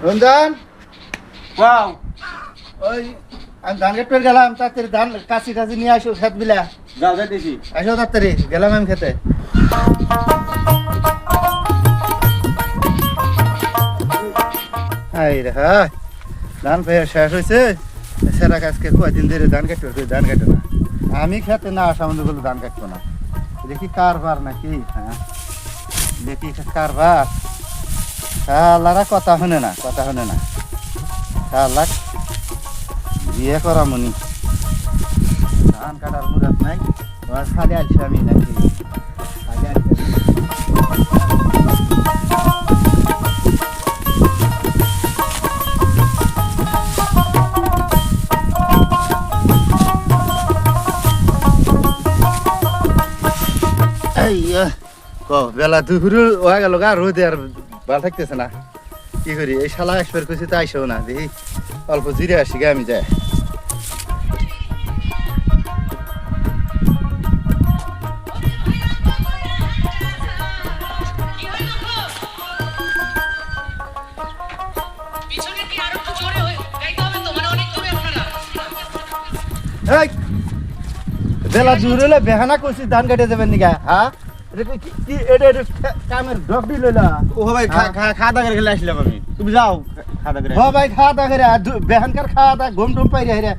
Ranjan wow ওই আমি ধান কেটে গেলাম তাড়াতাড়ি ধান কাশি টাশি নিয়ে আসো খেত মিলা যাও যাইতেছি আসো তাড়াতাড়ি গেলাম আমি খেতে এই রে হ্যাঁ ধান পেয়ে শেষ হয়েছে সেরা আজকে কয়দিন ধরে ধান কাটবে ধান কাটে না আমি খেতে না আসা মধ্যে বলে ধান কাটবো না দেখি কারবার নাকি হ্যাঁ দেখি কারবার শালারা কথা শুনে না শালা বিয়ে করা মনি ধান কাটার মুরাদ নাই খালি আলছি আমি নাকি খালি আলছি বেলা দুপুর হয়ে গেল গা রোদে আর ভালো থাকতেছে না কি করি এই শালা একবার খুশি তো আইসো না দেখি অল্প জিরে আসি গে আমি যাই বেলা দূর হলে বেহানা করছি ধান কেটে যাবেন নিকা হ্যাঁ কামের ডব দি লইলা ও ভাই খাওয়া দাওয়া করে আসলাম আমি তুমি যাও খাওয়া দাওয়া করে ভাই খাওয়া দাওয়া করে বেহানকার খাওয়া দাওয়া ঘুম টুম পাই রে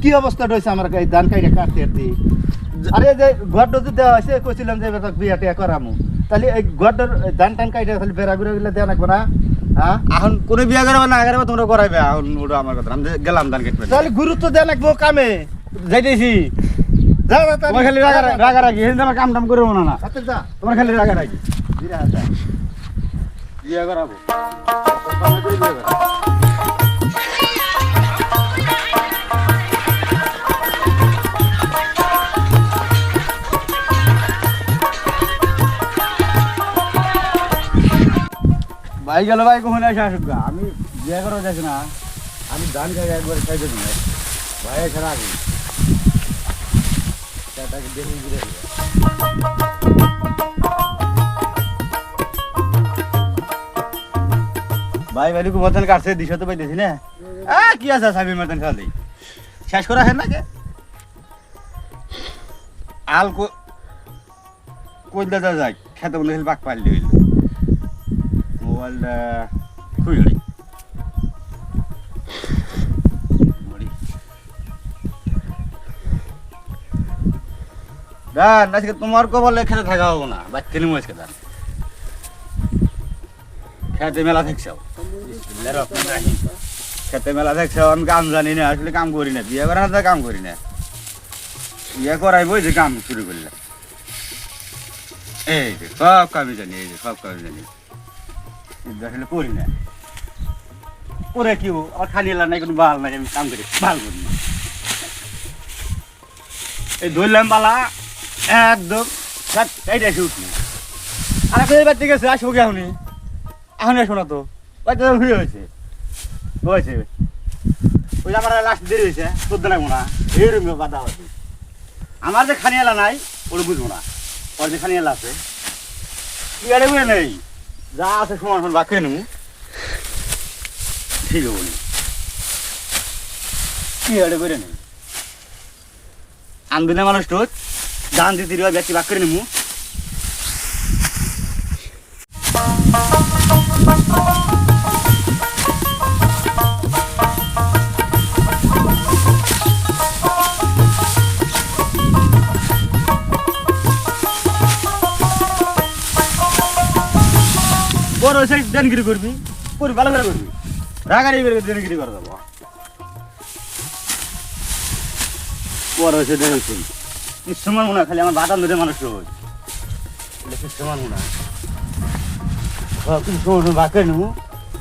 কি অবস্থা রয়েছে আমার এই ধান কাইটা কাটতে আরতি আরে যে ঘরটা যদি দেওয়া হয়েছে কইছিলাম যে বেটা বিয়া টিয়া করামু তাহলে এই ঘরটার ধান টান কাইটা খালি বেড়া ঘুরে গেলে দেওয়া লাগবে না হ্যাঁ এখন কোনো বিয়া করবে না করবে তোমরা করাইবে এখন ওটা আমার কথা আমি গেলাম ধান কেটে তাহলে গুরুত্ব দেওয়া লাগবো কামে যাইতেছি তোমার খালি রাগারাগি হেন আমার কাম টাম করবো না যা তোমার খালি রাগারাগি ধীরে হাতে বিয়া করাবো ভাই গেল ভাই কখন এসে আসুক আমি বিয়ে করা যাচ্ছি না আমি ধান খাই একবার খাই দেবো না ভাই এসে রাখি তাকে দেখে ঘুরে ভাই ভাই মতন কাটছে দিশা তো পাইতেছি না কি আছে সাবির মতন খালি শেষ করা হয় না কে আল কই দাদা যাই খেতে বলে পাক পাইলে হইল মোবাইলটা খুঁজে গান আজকে তোমার কবলে খেতে থাকা হবো না বাচ্চা নিমো আজকে দান খেতে মেলা থাকছাও খেতে মেলা থাকছাও আমি কাম জানি না আসলে কাম করি না বিয়ে করা না কাম করি না বিয়ে করাই বই যে কাম শুরু করলাম এই যে সব কামই জানি এই যে সব কামই জানি আসলে করি না করে কি আমার খালি এলাম নাই কোনো ভাল নাই আমি কাম করি ভাল করি না এই ধরলাম বালা একদম এইটা এসে উঠলি আর এখন এবার ঠিক আছে আসবো কি এখন আসবো না তো বাচ্চা ঘুরে হয়েছে হয়েছে ওই আমার লাস্ট দেরি হয়েছে তোর লাগবো না এইরকম বাধা হয়েছে আমার যে খানি এলা নাই ওটা বুঝবো না ওর যে খানি এলা আছে কি আরে বুঝে নেই যা আছে সমান সমান বাকি নেব ঠিক হবো নি কি আরে বুঝে নেই আন্দোলনের মানুষ তো ধান দিতে ব্যক্তি বাক করে নেবো বড় হয়েছে দেনগিরি করবি করবি ভালো করে করবি রাগারি দেনগিরি করে দেবো বড় হয়েছে দেন সমান মনে হয় খালি আমার বাদাম ধরে মানুষ সমান মনে হয় সমান বাঁকে নেবো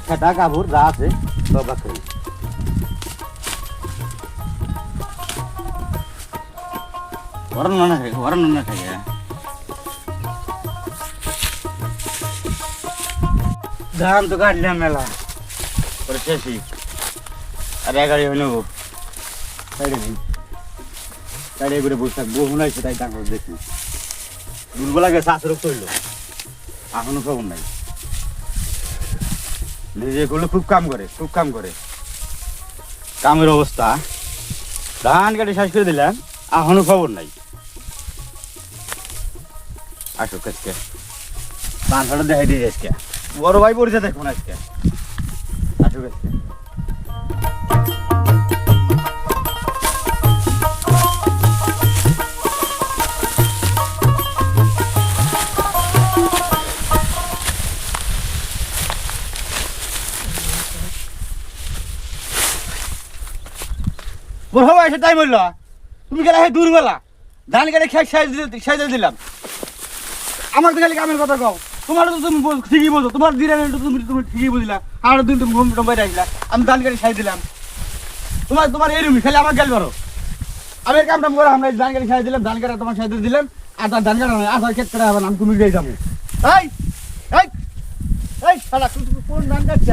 খেটা কাপড় যা আছে সব বাঁকে নেব ওরান না থাকে ধান তো কাটলাম মেলা পরে শেষই আর এগাড়ি হয়ে নেবো তাই করে বসে থাকবো শোনাইছে তাই তারপর দেখি দুর্বল লাগে শ্বাসরোগ চললো এখনো খবর নাই নিজে করলে খুব কাম করে কামের অবস্থা ধান কাটে শেষ করে দিলাম এখনো খবর নাই আসুক আজকে ধান ফাটা দেখাই দিয়ে আজকে বড় ভাই পড়েছে দেখুন আজকে আসুক আজকে বড় ভাই এসে টাইম হইল তুমি গেলে দূর বেলা ধান কেটে সাইজ দিলাম আমার তো খালি কামের কথা কও তোমার তো তুমি ঠিকই বলছো তোমার দিন তুমি ঠিকই বুঝলা আর দিন তুমি ঘুম টম বাইরে আসলা আমি ধান কেটে সাইজ দিলাম তোমার এরকমই খালি আমার গেল পারো আমি এর কাম টাম করে আমরা ধান কেটে সাইজ দিলাম ধান কেটে তোমার সাইজ দিলাম আর তার ধান কাটা নয় আর ক্ষেত কাটা হবে না আমি তুমি দিয়ে যাবো এই এই এই শালা তুই কোন ধান কাটছিস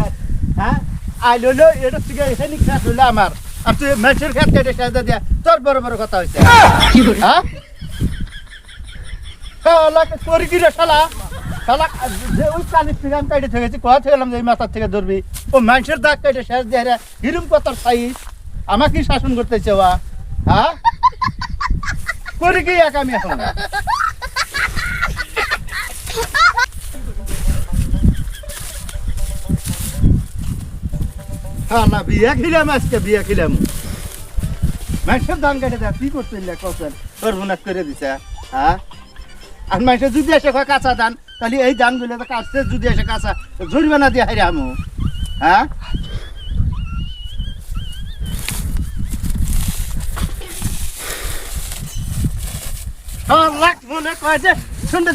হ্যাঁ আই লইলো এটা থেকে এখানে খেত হইলো আমার আর তুই মেসের খেত কেটে সাইজ দিয়া তোর বড় বড় কথা হইছে হ্যাঁ শালা করি কি রে শালা শালা যে ওই কানির থেকে আমি কাটে থেকেছি কথা থেকেলাম যে এই মাথার থেকে ধরবি ও মানুষের দাগ কেটে শেষ দিয়ে রে হিরুম কথার সাইজ আমাকে শাসন করতেছে ওয়া হ্যাঁ করি কি এক আমি এখন হ্যাঁ না বিয়া খিলাম আজকে বিয়া খিলাম মানুষের ধান কেটে দেয় কি করতে কৌশল তোর বোনাস করে দিছে হ্যাঁ আর মানুষের যদি এসে হয় কাঁচা ধান তাহলে এই ধানগুলো তো কাটছে যদি এসে কাঁচা জরিমানা দিয়ে হাইরে আমু হ্যাঁ লাখ মনে কয় যে শুনতে